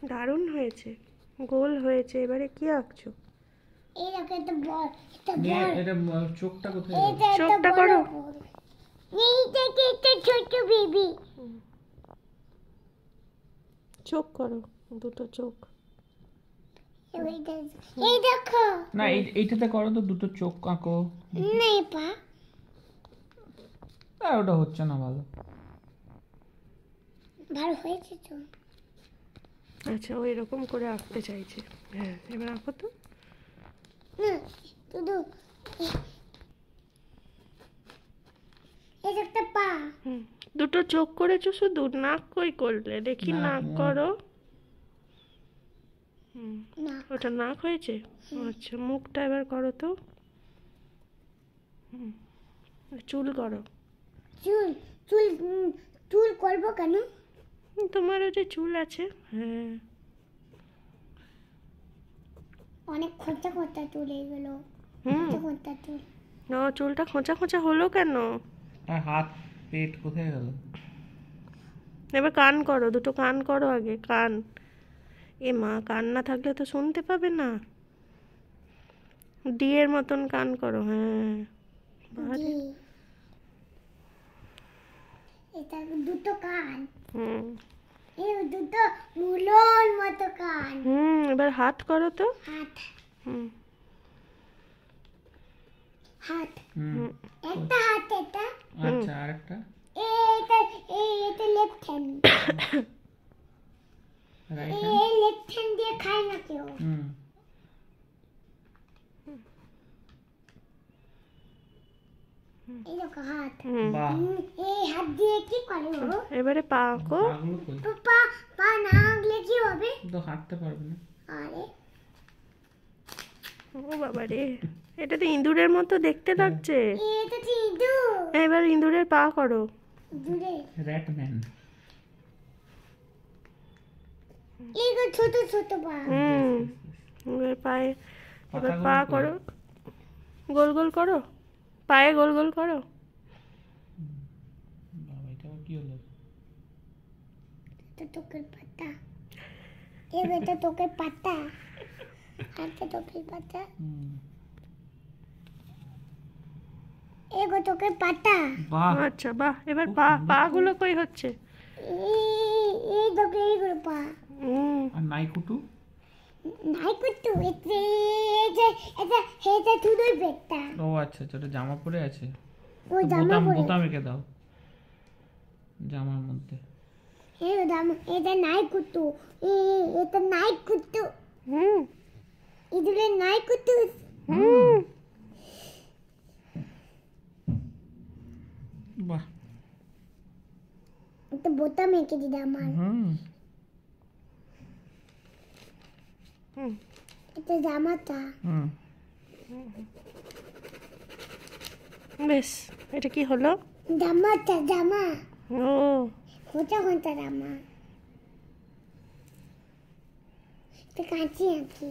দারুণ হয়েছে, গোল হয়েছে। এবারে কি আঁকছো? এইরকম একটা বল, একটা বল। এটা চোখটা কোথায়? চোখটা করো। এই থেকে একটা ছোট বেবি। চোখ করো, দুটো চোখ। এই দেখো না, এইটাতে করো তো, দুটো চোখ আঁকো। নেই পা। আর ওটা হচ্ছে না ভালো। ভালো হয়েছে তো। আচ্ছা, ও এরকম করে আঁকতে চাইছে। হ্যাঁ, এবার আঁকো তো। না শুধু এই একটা পা। দুটো চোখ করেছো শুধু, নাক কই করলে? দেখি নাক করো। না ওটা নাক হয়েছে। আচ্ছা, মুখটা এবার করো তো। চুল করো। চুল চুল চুল করবো কেন? তোমারও যে চুল আছে। হ্যাঁ, অনেক খোঁচা খোঁচা চুল এগুলো। খোঁচা খোঁচা চুল। না, চুলটা খোঁচা খোঁচা হলো কেন? আর হাত পেট কোথায় গেল? এবার কান করো, দুটো কান করো আগে। কান, এ মা, কান না থাকলে তো শুনতে পাবে না। ডি এর মতন কান করো। হ্যাঁ, জি। এটা দুটো কান। এই দুটো মুলোর মতো কান। এবার হাত করো তো। হাত হুম হাত একটা হাত এটা। আচ্ছা, আরেকটা। এটা এটা লেফট হ্যান্ড। রাইট এই লেফট হ্যান্ড দিয়ে খায় না কেউ। এই দেখো হাত। বাহ, এই হাত দিয়ে কি করে ও? এবারে পা আঁকো। পাগুলো কই? তো পা পা না আঁকলে কি হবে? তো হাঁটতে পারবে না। আরে ও বাবা রে, এটা তো ইঁদুরের মতো দেখতে লাগছে। এটা তো ইঁদুর। এবার ইঁদুরের পা করো। ইঁদুরে র্যাটম্যান। এগুলো ছোট ছোট পা। এবার পায়ে, এবার পা করো, গোল গোল করো, পায়ে গোল গোল করো। বাবা, এটা আবার কি হলো? এটা তোকের পাতা। এটা তোকের পাতা। হাতে তোকের পাতা। এগো তোকের পাতা। বাহ, আচ্ছা, বাহ। এবার পা, পা গুলো কই হচ্ছে? এই তোকে এইগুলো পা। আর নাইকুটু? নাই করতো এটা এটা শুধুই পেটটা। ও আচ্ছা আচ্ছা, ওটা জামা পরে আছে। ওই জামা পরে। বোতাম এঁকে দাও জামার মধ্যে। এটা নাই করতো। এটা নাই করতো। ইঁদুরে নাই করতো। বাহ, একটা বোতাম এঁকে দিদা আমার। এটা জামাটা। বেশ, এটা কি হলো? জামাটা জামা। ও, খোঁচা খোঁচা জামা। এটা কাঁচি আঁকি।